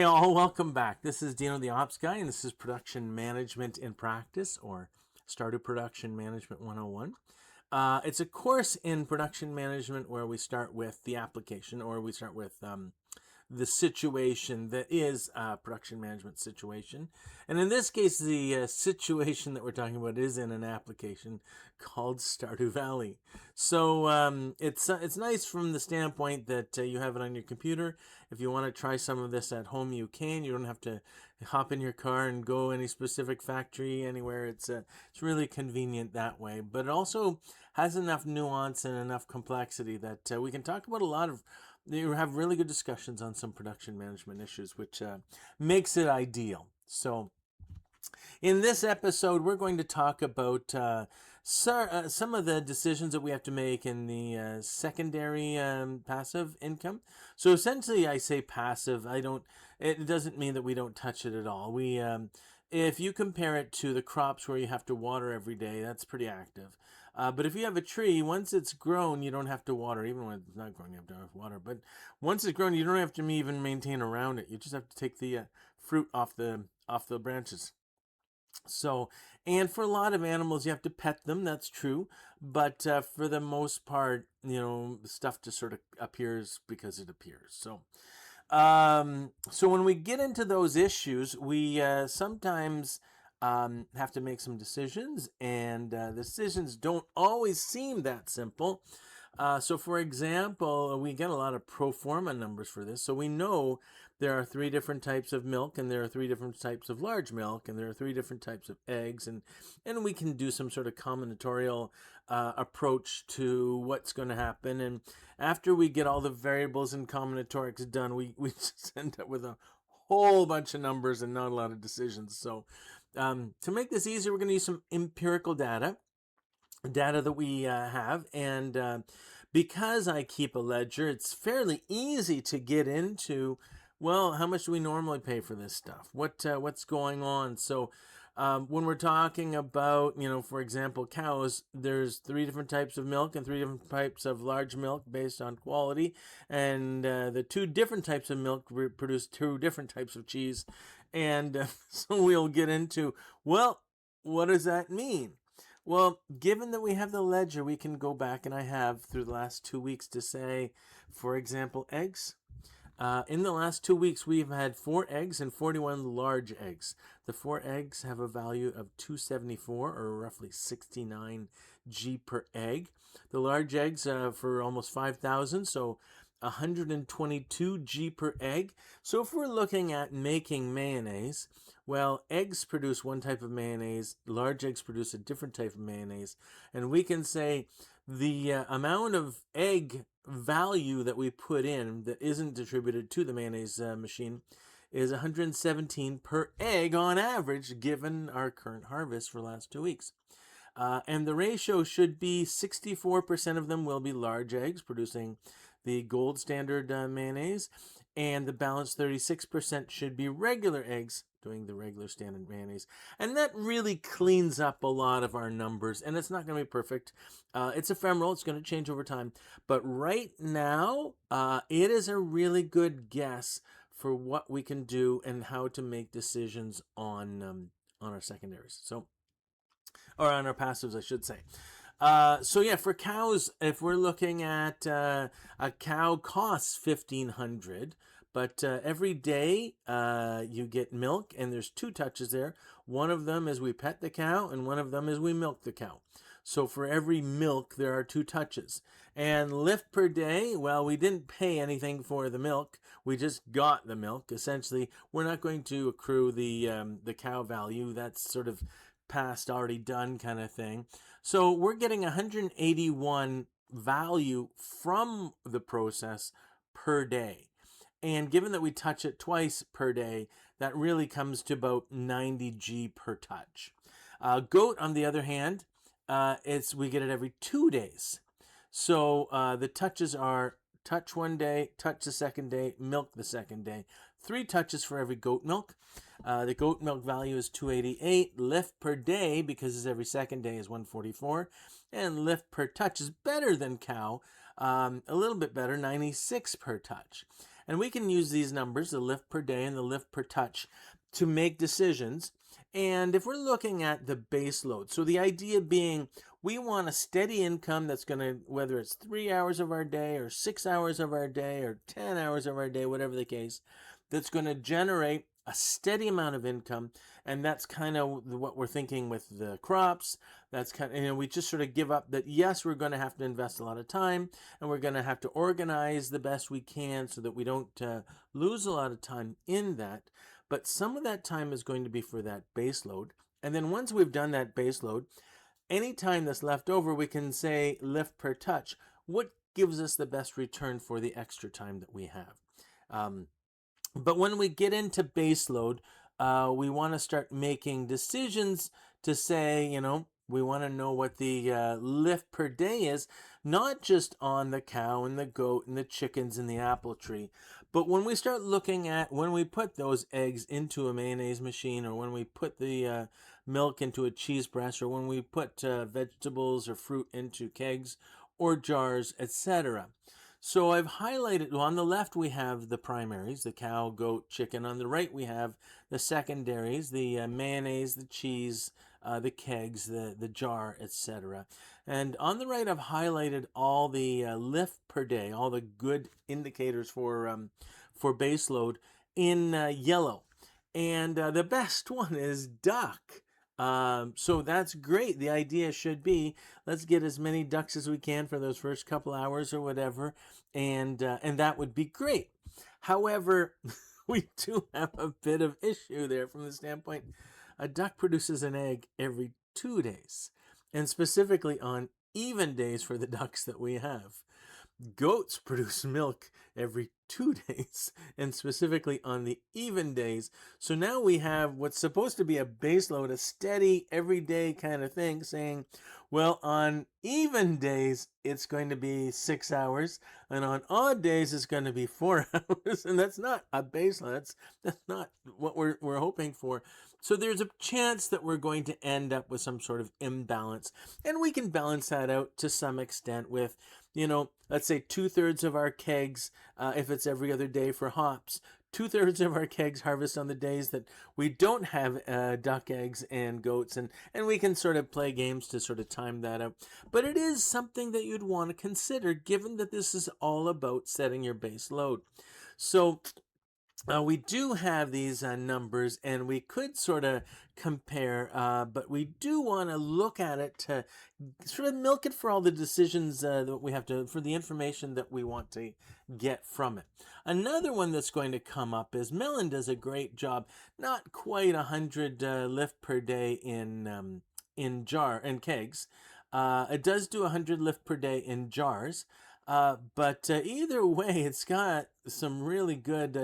Hey all, welcome back. This is Dino the Ops Guy, and this is Production Management in Practice, or Stardew Production Management 101. It's a course in production management where we start with the application, or we start with the situation that is a production management situation. And in this case, the situation that we're talking about is in an application called Stardew Valley. So it's nice from the standpoint that you have it on your computer. If you want to try some of this at home, you can. You don't have to hop in your car and go any specific factory anywhere. It's really convenient that way. But it also has enough nuance and enough complexity that we can talk about a lot of. You have really good discussions on some production management issues, which makes it ideal. So, in this episode, we're going to talk about some of the decisions that we have to make in the secondary passive income. So essentially, I say passive. It doesn't mean that we don't touch it at all. If you compare it to the crops where you have to water every day, that's pretty active. But if you have a tree, once it's grown, you don't have to water. Even when it's not grown, you have to water. But once it's grown, you don't have to even maintain around it. You just have to take the fruit off the branches. So, and for a lot of animals, you have to pet them. That's true. But for the most part, stuff just sort of appears because it appears. So when we get into those issues, we sometimes have to make some decisions, and the decisions don't always seem that simple. So, for example, we get a lot of pro forma numbers for this. So we know there are 3 different types of milk, and there are 3 different types of large milk, and there are 3 different types of eggs, and we can do some sort of combinatorial approach to what's going to happen. And after we get all the variables and combinatorics done, we just end up with a whole bunch of numbers and not a lot of decisions. So to make this easier, we're going to use some empirical data that we have, and because I keep a ledger, it's fairly easy to get into, well, how much do we normally pay for this stuff? What's going on? So when we're talking about, for example, cows, there's 3 different types of milk and 3 different types of large milk based on quality, and the 2 different types of milk produce 2 different types of cheese, and so we'll get into, well, what does that mean? Well, given that we have the ledger, we can go back, and I have through the last 2 weeks, to say, for example, eggs. In the last 2 weeks, we've had 4 eggs and 41 large eggs. The 4 eggs have a value of 274, or roughly 69 G per egg. The large eggs for almost 5,000, so 122 G per egg. So if we're looking at making mayonnaise, well, eggs produce one type of mayonnaise, large eggs produce a different type of mayonnaise, and we can say the amount of egg value that we put in that isn't distributed to the mayonnaise machine is 117 per egg on average, given our current harvest for the last 2 weeks. And the ratio should be 64% of them will be large eggs, producing the gold standard mayonnaise, and the balance 36% should be regular eggs, doing the regular standard mayonnaise. And that really cleans up a lot of our numbers, and it's not going to be perfect. It's ephemeral. It's going to change over time. But right now, it is a really good guess for what we can do and how to make decisions on our secondaries. Or on our passives, I should say. So yeah, for cows, if we're looking at a cow costs $1,500, but every day you get milk, and there's 2 touches there. One of them is we pet the cow, and one of them is we milk the cow. So for every milk, there are 2 touches. And lift per day, well, we didn't pay anything for the milk. We just got the milk. Essentially, we're not going to accrue the cow value. That's sort of past, already done kind of thing. So we're getting 181 value from the process per day. And given that we touch it twice per day, that really comes to about 90 G per touch. Goat, on the other hand, we get it every 2 days. So the touches are touch one day, touch the second day, milk the second day. 3 touches for every goat milk. The goat milk value is 288. Lift per day, because it's every second day, is 144. And lift per touch is better than cow, a little bit better, 96 per touch. And we can use these numbers, the lift per day and the lift per touch, to make decisions. And if we're looking at the base load, so the idea being we want a steady income that's going to, whether it's 3 hours of our day or 6 hours of our day or 10 hours of our day, whatever the case, that's going to generate a steady amount of income. And that's kind of what we're thinking with the crops. That's kind of, we just sort of give up that, yes, we're going to have to invest a lot of time and we're going to have to organize the best we can so that we don't lose a lot of time in that. But some of that time is going to be for that base load. And then once we've done that base load, any time that's left over, we can say lift per touch. What gives us the best return for the extra time that we have? But when we get into base load, we want to start making decisions to say, we want to know what the lift per day is, not just on the cow and the goat and the chickens and the apple tree, but when we start looking at when we put those eggs into a mayonnaise machine, or when we put the milk into a cheese press, or when we put vegetables or fruit into kegs or jars, etc. So I've highlighted, on the left we have the primaries, the cow, goat, chicken. On the right we have the secondaries, the mayonnaise, the cheese, the kegs, the jar, etc. And on the right I've highlighted all the lift per day, all the good indicators for base load in yellow. And the best one is duck. So that's great. The idea should be, let's get as many ducks as we can for those first couple hours or whatever, and that would be great. However, we do have a bit of issue there from the standpoint, a duck produces an egg every 2 days, and specifically on even days for the ducks that we have. Goats produce milk every 2 days, and specifically on the even days. So now we have what's supposed to be a base load, a steady, everyday kind of thing, saying, well, on even days, it's going to be 6 hours, and on odd days, it's going to be 4 hours, and that's not a base load. That's not what we're hoping for. So there's a chance that we're going to end up with some sort of imbalance, and we can balance that out to some extent with, let's say 2/3 of our kegs, if it's every other day for hops, 2/3 of our kegs harvest on the days that we don't have duck eggs and goats, and we can sort of play games to sort of time that out. But it is something that you'd want to consider, given that this is all about setting your base load. So we do have these numbers, and we could sort of compare, but we do want to look at it to sort of milk it for all the decisions that we have to, for the information that we want to get from it. Another one that's going to come up is melon does a great job, not quite 100 lift per day in jar and kegs. It does do 100 lift per day in jars. But either way, it's got some really good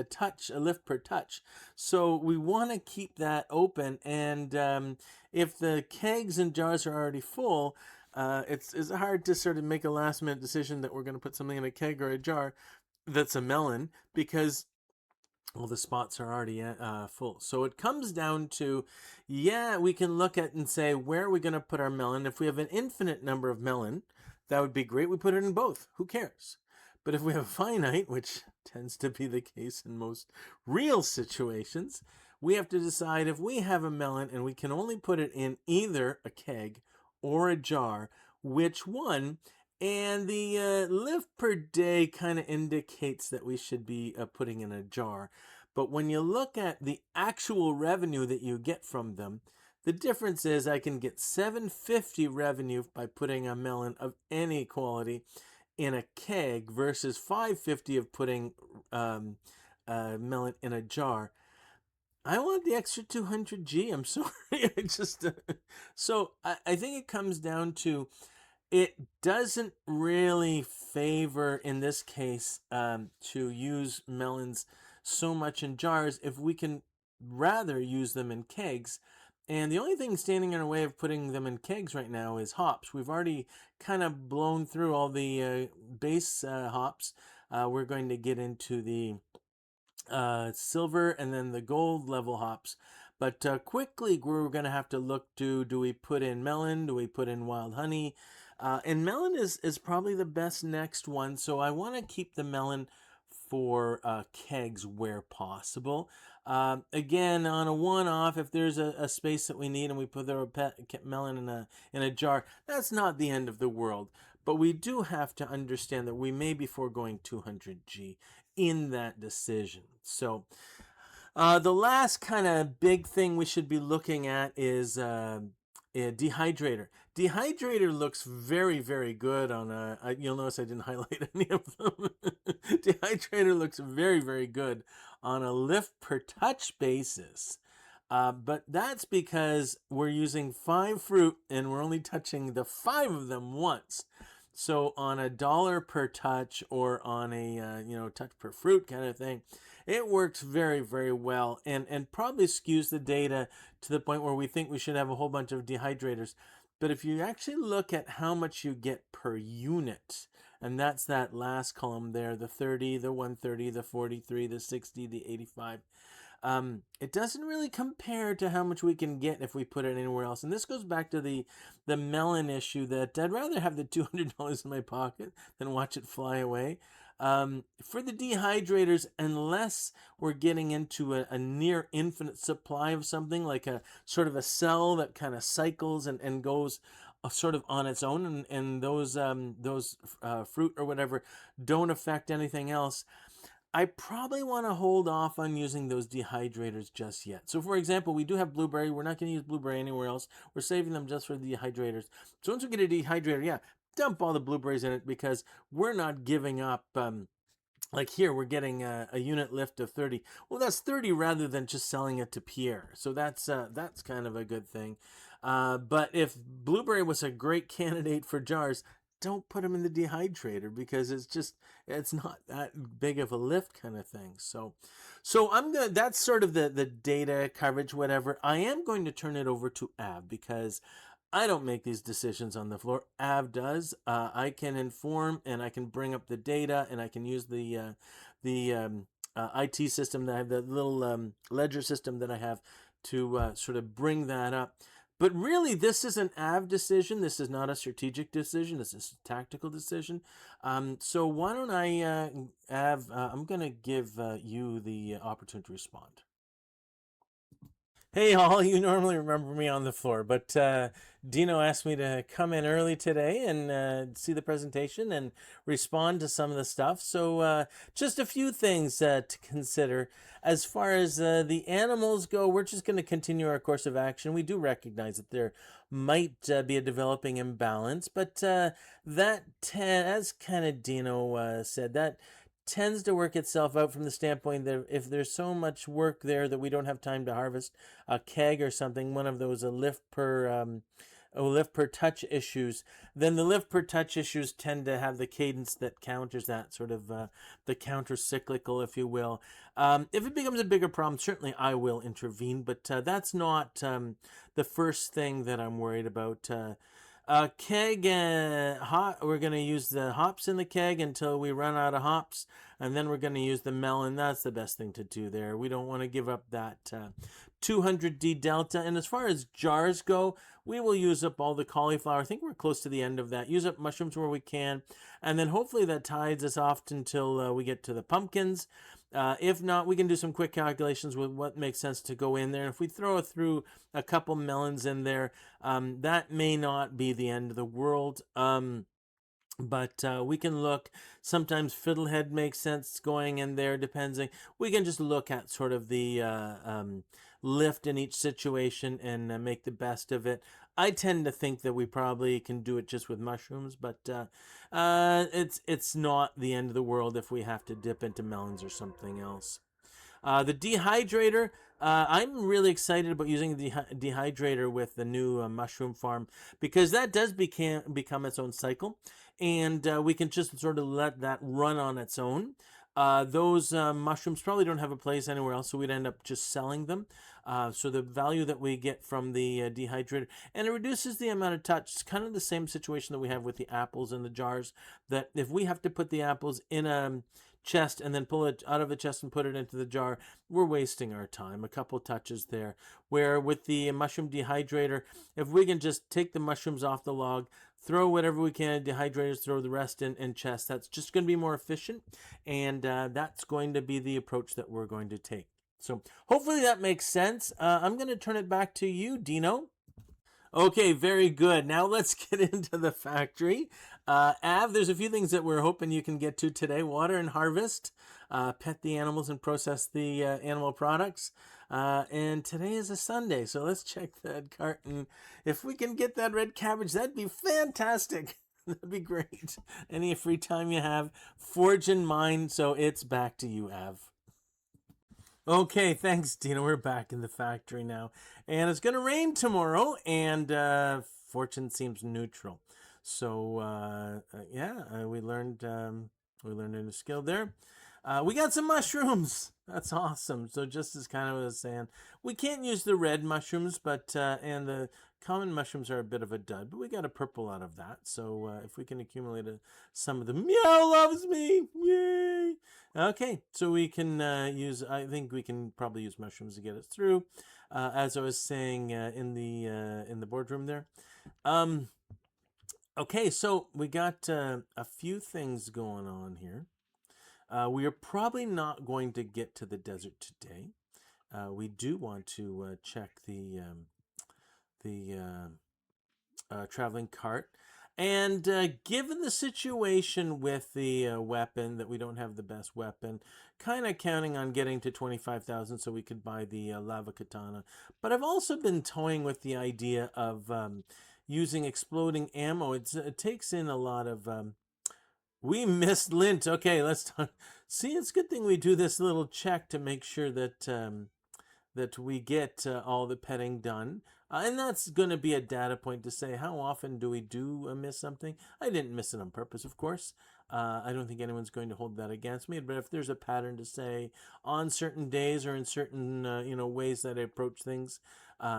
lift per touch. So we want to keep that open. And if the kegs and jars are already full, it's hard to sort of make a last minute decision that we're going to put something in a keg or a jar that's a melon, because well, the spots are already full. So it comes down to, we can look at and say, where are we going to put our melon? If we have an infinite number of melon, that would be great. We put it in both. Who cares? But if we have a finite, which tends to be the case in most real situations, we have to decide if we have a melon and we can only put it in either a keg or a jar, which one? And the lift per day kind of indicates that we should be putting in a jar. But when you look at the actual revenue that you get from them, the difference is I can get $7.50 revenue by putting a melon of any quality in a keg versus $5.50 of putting a melon in a jar. I want the extra 200G. I'm sorry. So I think it comes down to, it doesn't really favor, in this case, to use melons so much in jars if we can rather use them in kegs. And the only thing standing in our way of putting them in kegs right now is hops. We've already kind of blown through all the base hops. We're going to get into the silver and then the gold level hops. But quickly we're going to have to look to, do we put in melon? Do we put in wild honey? And melon is probably the best next one. So I want to keep the melon for kegs where possible. Again, on a one-off, if there's a space that we need and we put our melon in a jar, that's not the end of the world. But we do have to understand that we may be foregoing 200G in that decision. So the last kind of big thing we should be looking at is a dehydrator. Dehydrator looks very, very good on you'll notice I didn't highlight any of them. Dehydrator looks very, very good on a lift per touch basis. But that's because we're using 5 fruit and we're only touching the 5 of them once. So on a dollar per touch or on a touch per fruit kind of thing, it works very, very well and probably skews the data to the point where we think we should have a whole bunch of dehydrators. But if you actually look at how much you get per unit, and that's that last column there, the 30, the 130, the 43, the 60, the 85, it doesn't really compare to how much we can get if we put it anywhere else. And this goes back to the melon issue that I'd rather have the $200 in my pocket than watch it fly away. For the dehydrators, unless we're getting into a near infinite supply of something like a sort of a cell that kind of cycles and goes sort of on its own, and those fruit or whatever don't affect anything else, I probably want to hold off on using those dehydrators just yet. So for example, we do have blueberry. We're not going to use blueberry anywhere else. We're saving them just for the dehydrators. So once we get a dehydrator, yeah, dump all the blueberries in it because we're not giving up. Like here, we're getting a unit lift of 30. Well, that's 30 rather than just selling it to Pierre. So that's kind of a good thing. But if blueberry was a great candidate for jars, don't put them in the dehydrator because it's not that big of a lift kind of thing. So that's sort of the data coverage, whatever. I am going to turn it over to Av because I don't make these decisions on the floor. Av does. I can inform and I can bring up the data and I can use the IT system that I have, the little ledger system that I have to sort of bring that up. But really, this is an Av decision. This is not a strategic decision. This is a tactical decision. So why don't I, Av, I'm going to give you the opportunity to respond. Hey, all, you normally remember me on the floor, but Dino asked me to come in early today and see the presentation and respond to some of the stuff. So just a few things to consider. As far as the animals go, we're just going to continue our course of action. We do recognize that there might be a developing imbalance, but as kind of Dino said, that tends to work itself out from the standpoint that if there's so much work there that we don't have time to harvest a keg or something, one of those lift per touch issues, then the lift per touch issues tend to have the cadence that counters that sort of the counter cyclical, if you will. If it becomes a bigger problem, certainly I will intervene, but that's not the first thing that I'm worried about. Keg we're going to use the hops in the keg until we run out of hops, and then we're going to use the melon. That's the best thing to do there. We don't want to give up that 200D delta. And as far as jars go, we will use up all the cauliflower. I think we're close to the end of that. Use up mushrooms where we can, and then hopefully that tides us off until we get to the pumpkins. If not, we can do some quick calculations with what makes sense to go in there. And if we throw through a couple melons in there, that may not be the end of the world. But we can look, sometimes fiddlehead makes sense going in there, depending. We can just look at sort of the lift in each situation and make the best of it. I tend to think that we probably can do it just with mushrooms, but it's not the end of the world if we have to dip into melons or something else. The dehydrator, I'm really excited about using the dehydrator with the new mushroom farm because that does become its own cycle, and we can just sort of let that run on its own. Those mushrooms probably don't have a place anywhere else, so we'd end up just selling them. So the value that we get from the dehydrator, and it reduces the amount of touch. It's kind of the same situation that we have with the apples in the jars, that if we have to put the apples in a chest and then pull it out of the chest and put it into the jar, we're wasting our time. A couple touches there. Where with the mushroom dehydrator, if we can just take the mushrooms off the log, throw whatever we can in dehydrators, throw the rest in chest, that's just going to be more efficient. And that's going to be the approach that we're going to take. So hopefully that makes sense. I'm going to turn it back to you, Dino. Okay, very good. Now let's get into the factory. Av, there's a few things that we're hoping you can get to today. Water and harvest, pet the animals and process the animal products. And today is a Sunday, so let's check that carton. If we can get that red cabbage, that'd be fantastic. That'd be great. Any free time you have, forge in mine. So it's back to you, Av. Okay, thanks, Dina. We're back in the factory now. And it's going to rain tomorrow, and fortune seems neutral. So, we learned a new skill there. We got some mushrooms. That's awesome. So just as kind of was saying, we can't use the red mushrooms, but and the common mushrooms are a bit of a dud, but we got a purple out of that. So if we can accumulate some of them, Meow loves me. Yay! Okay, so we can I think we can probably use mushrooms to get us through. As I was saying in the boardroom there. Okay, so we got a few things going on here. We are probably not going to get to the desert today. We do want to check the traveling cart. And given the situation with the weapon, that we don't have the best weapon, kind of counting on getting to 25,000 so we could buy the lava katana. But I've also been toying with the idea of using exploding ammo. It takes in a lot of... we missed lint. Okay, let's talk. See, it's a good thing we do this little check to make sure that that we get all the petting done. And that's going to be a data point to say how often do we miss something. I didn't miss it on purpose, of course. I don't think anyone's going to hold that against me. But if there's a pattern to say on certain days or in certain ways that I approach things,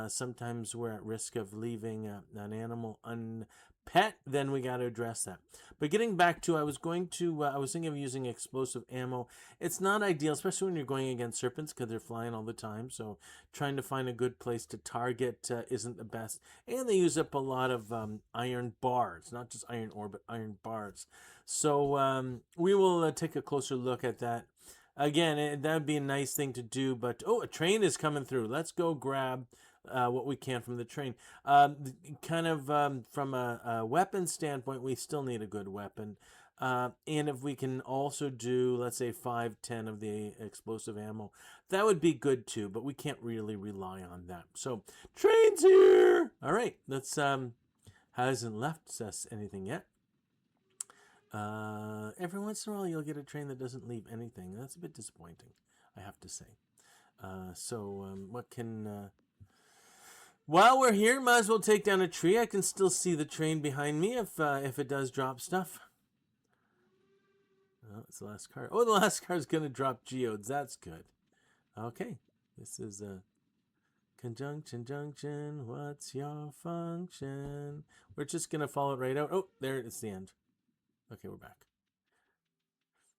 sometimes we're at risk of leaving an animal unpet, then we got to address that. But getting back to, I was thinking of using explosive ammo. It's not ideal, especially when you're going against serpents because they're flying all the time. So trying to find a good place to target isn't the best. And they use up a lot of iron bars, not just iron ore, but iron bars. So we will take a closer look at that. Again, that would be a nice thing to do. But, a train is coming through. Let's go grab what we can from the train. From a weapon standpoint, we still need a good weapon. And if we can also do, let's say, 5-10 of the explosive ammo, that would be good too, but we can't really rely on that. So, train's here! All right, let's, hasn't left us anything yet. Every once in a while, you'll get a train that doesn't leave anything. That's a bit disappointing, I have to say. What can... While we're here, might as well take down a tree. I can still see the train behind me if it does drop stuff. Oh, it's the last car. Oh, the last car is going to drop geodes. That's good. Okay. This is a conjunction junction. What's your function? We're just going to follow it right out. Oh, there it's the end. Okay, we're back.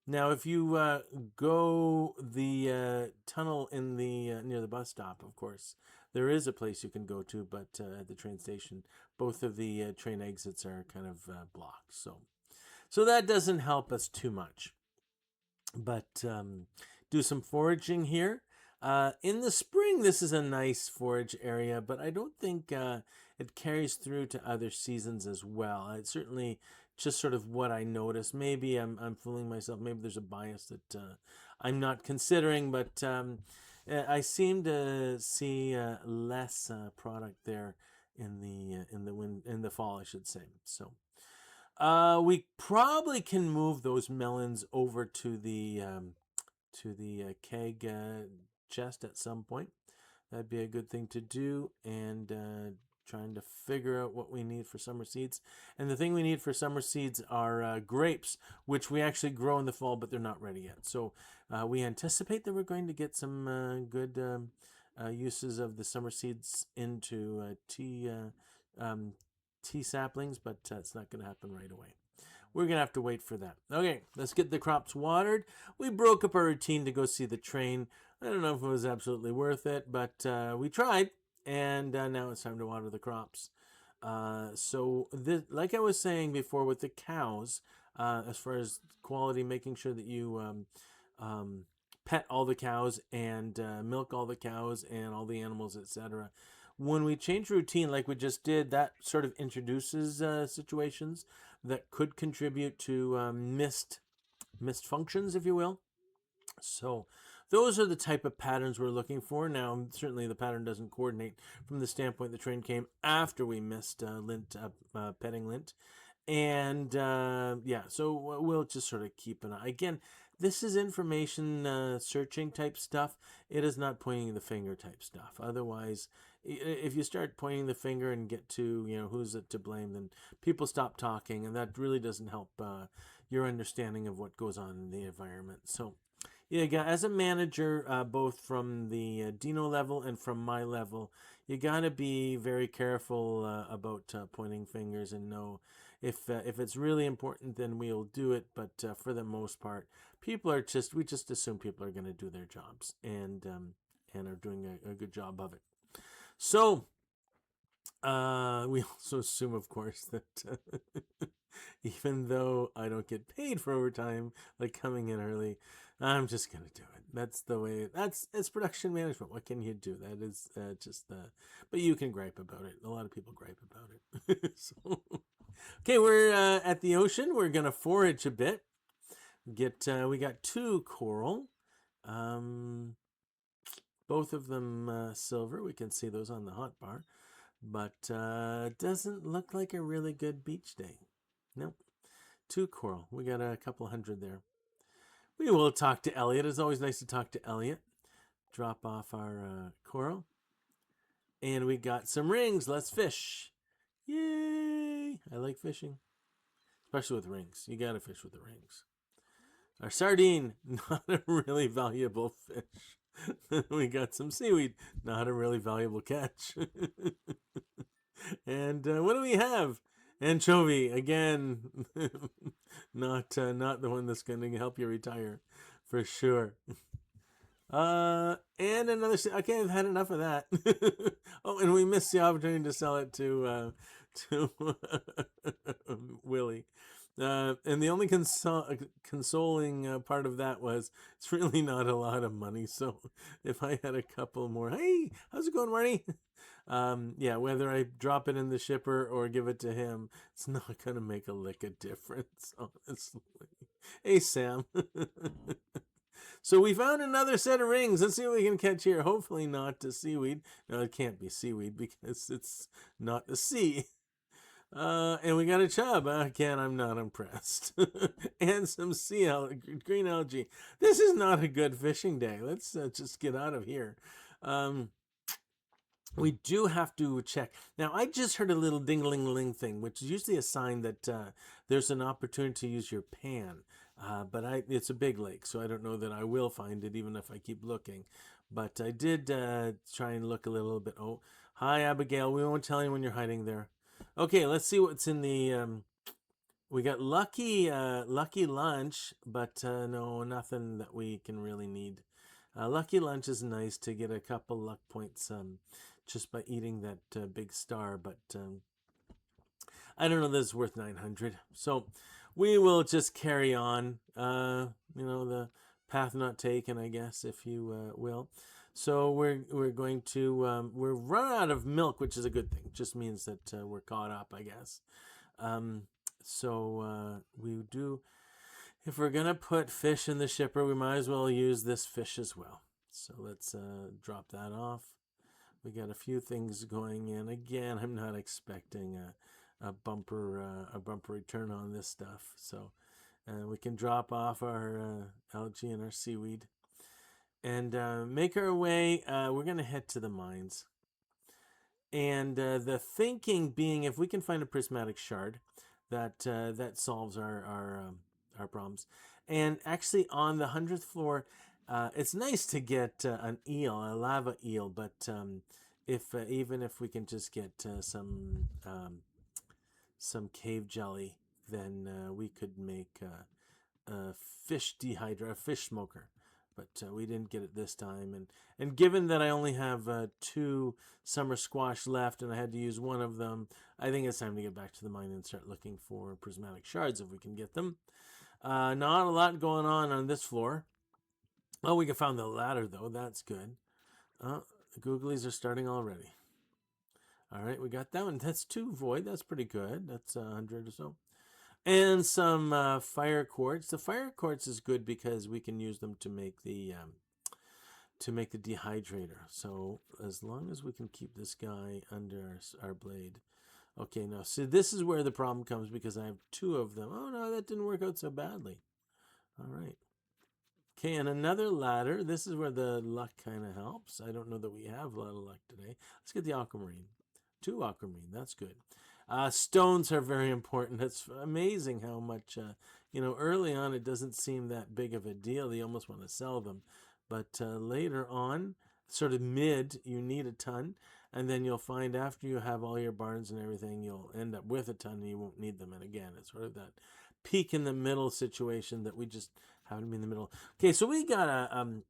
Now, if you go the tunnel in the near the bus stop, of course, there is a place you can go to, but at the train station, both of the train exits are kind of blocked. So that doesn't help us too much. But do some foraging here. In the spring, this is a nice forage area, but I don't think it carries through to other seasons as well. It's certainly just sort of what I noticed. Maybe I'm fooling myself. Maybe there's a bias that I'm not considering, but I seem to see less product there in the fall, I should say. So we probably can move those melons over to the keg chest at some point. That'd be a good thing to do, and trying to figure out what we need for summer seeds. And the thing we need for summer seeds are grapes, which we actually grow in the fall, but they're not ready yet. So we anticipate that we're going to get some good uses of the summer seeds into tea saplings, but it's not going to happen right away. we're going to have to wait for that. Okay, let's get the crops watered. We broke up our routine to go see the train. I don't know if it was absolutely worth it, but we tried, and now it's time to water the crops. So, this, like I was saying before with the cows, as far as quality, making sure that you pet all the cows and milk all the cows and all the animals, etc. When we change routine like we just did, that sort of introduces situations that could contribute to missed functions, if you will. So those are the type of patterns we're looking for. Now, certainly the pattern doesn't coordinate from the standpoint the train came after we missed petting Lint. And yeah, so we'll just sort of keep an eye. Again, this is information searching type stuff. It is not pointing the finger type stuff. Otherwise, if you start pointing the finger and get to, who's to blame, then people stop talking, and that really doesn't help your understanding of what goes on in the environment. So, yeah, as a manager, both from the Dino level and from my level, you got to be very careful about pointing fingers and know if it's really important, then we'll do it. But for the most part, we just assume people are going to do their jobs and are doing a good job of it. So we also assume, of course, that even though I don't get paid for overtime, like coming in early, I'm just gonna do it. That's the way. It's production management. What can you do? That is but you can gripe about it. A lot of people gripe about it. So, okay, we're at the ocean. We're gonna forage a bit. We got 2 coral. Both of them silver. We can see those on the hotbar. But doesn't look like a really good beach day. Nope. 2 coral. We got a couple hundred there. We will talk to Elliot. It's always nice to talk to Elliot. Drop off our coral. And we got some rings. Let's fish. Yay! I like fishing. Especially with rings. You gotta fish with the rings. Our sardine. Not a really valuable fish. We got some seaweed. Not a really valuable catch. And what do we have? Anchovy again. Not the one that's going to help you retire, for sure. And another. Okay, I've had enough of that. Oh, and we missed the opportunity to sell it to Willie. And the only consoling part of that was it's really not a lot of money. So if I had a couple more, hey, how's it going, Marty? Yeah, whether I drop it in the shipper or give it to him, it's not going to make a lick of difference, honestly. Hey, Sam. So we found another set of rings. Let's see what we can catch here. Hopefully not the seaweed. No, it can't be seaweed because it's not the sea. And we got a chub. Again, I'm not impressed. And some green algae. This is not a good fishing day. Let's just get out of here. We do have to check. Now, I just heard a little ding-a-ling-a-ling thing, which is usually a sign that there's an opportunity to use your pan. But it's a big lake, so I don't know that I will find it, even if I keep looking. But I did try and look a little bit. Oh, hi, Abigail. We won't tell you when you're hiding there. Okay, let's see what's in the... we got lucky lunch, but no, nothing that we can really need. Lucky lunch is nice to get a couple luck points just by eating that big star, but I don't know that it's worth 900. So we will just carry on, the path not taken, I guess, if you will. So we're going to we're run out of milk, which is a good thing. It just means that we're caught up, I guess. So we do. If we're gonna put fish in the shipper, we might as well use this fish as well. So let's drop that off. We got a few things going in. Again, I'm not expecting a bumper return on this stuff. So we can drop off our algae and our seaweed and make our way. We're gonna head to the mines. And the thinking being, if we can find a prismatic shard, that solves our problems. And actually, on the 100th floor, it's nice to get an eel, a lava eel. But even if we can just get some cave jelly, then we could make a fish dehydrator, a fish smoker. But we didn't get it this time. And given that I only have 2 summer squash left and I had to use one of them, I think it's time to get back to the mine and start looking for prismatic shards if we can get them. Not a lot going on this floor. Oh, we found the ladder, though. That's good. The googlies are starting already. All right, we got that one. That's 2 void. That's pretty good. That's 100 or so. And some fire quartz. The fire quartz is good because we can use them to make the dehydrator. So as long as we can keep this guy under our blade. Okay, now see, this is where the problem comes because I have 2 of them. Oh no, that didn't work out so badly. All right. Okay, and another ladder. This is where the luck kind of helps. I don't know that we have a lot of luck today. Let's get the aquamarine. 2 aquamarine. That's good. Stones are very important. It's amazing how much, early on it doesn't seem that big of a deal. You almost want to sell them. But later on, sort of mid, you need a ton. And then you'll find after you have all your barns and everything, you'll end up with a ton and you won't need them. And again, it's sort of that peak in the middle situation that we just happen to be in the middle. Okay, so we got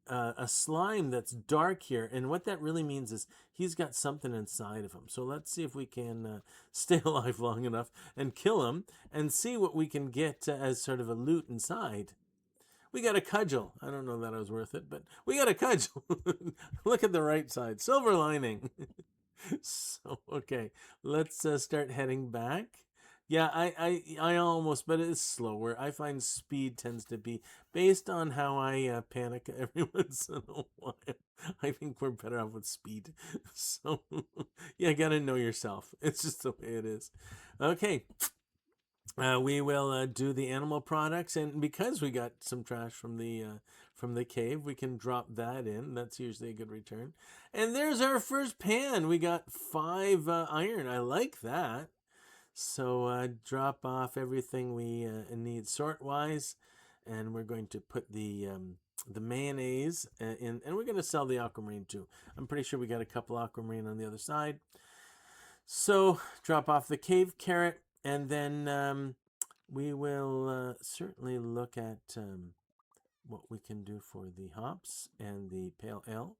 a slime that's dark here, and what that really means is he's got something inside of him. So let's see if we can stay alive long enough and kill him and see what we can get as sort of a loot inside. We got a cudgel. I don't know that I was worth it, but we got a cudgel. Look at the right side. Silver lining. So, okay, let's start heading back. Yeah, I almost, but it's slower. I find speed tends to be based on how I panic every once in a while. I think we're better off with speed. So, yeah, gotta know yourself. It's just the way it is. Okay. We will do the animal products, and because we got some trash from the cave, we can drop that in. That's usually a good return. And there's our first pan. We got 5 iron. I like that. So drop off everything we need sort-wise, and we're going to put the mayonnaise in, and we're going to sell the aquamarine too. I'm pretty sure we got a couple aquamarine on the other side. So drop off the cave carrot, and then we will certainly look at what we can do for the hops and the pale ale.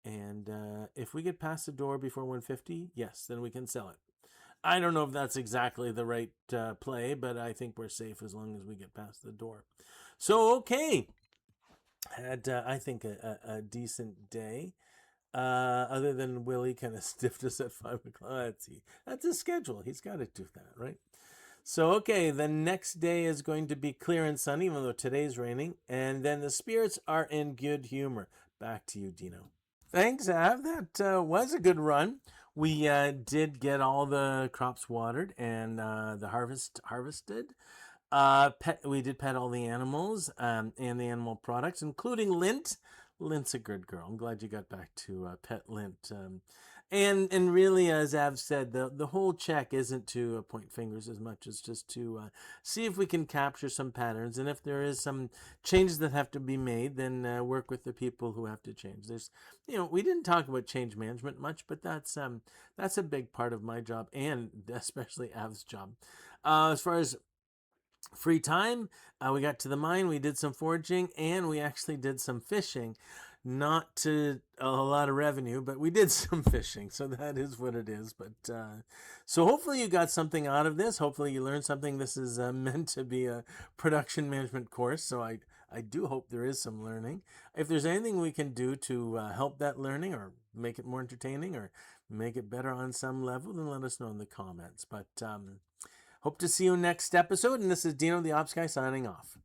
And if we get past the door before 150, yes, then we can sell it. I don't know if that's exactly the right play, but I think we're safe as long as we get past the door. So, okay. Had, I think, a decent day. Other than Willie kind of stiffed us at 5 o'clock. That's his schedule. He's got to do that, right? So, okay, the next day is going to be clear and sunny, even though today's raining. And then the spirits are in good humor. Back to you, Dino. Thanks, Av. That was a good run. We did get all the crops watered and the harvested. We did pet all the animals and the animal products, including Lint. Lint's a good girl. I'm glad you got back to pet Lint. And really, as Av said, the whole check isn't to point fingers as much as just to see if we can capture some patterns. And if there is some changes that have to be made, then work with the people who have to change. There's, we didn't talk about change management much, but that's a big part of my job and especially Av's job. As far as free time, we got to the mine, we did some foraging, and we actually did some fishing. Not to a lot of revenue, but we did some fishing, so that is what it is. But so hopefully you got something out of this. Hopefully you learned something. This is meant to be a production management course, so I do hope there is some learning. If there's anything we can do to help that learning or make it more entertaining or make it better on some level, then let us know in the comments. But hope to see you next episode, and this is Dino the Ops Guy signing off.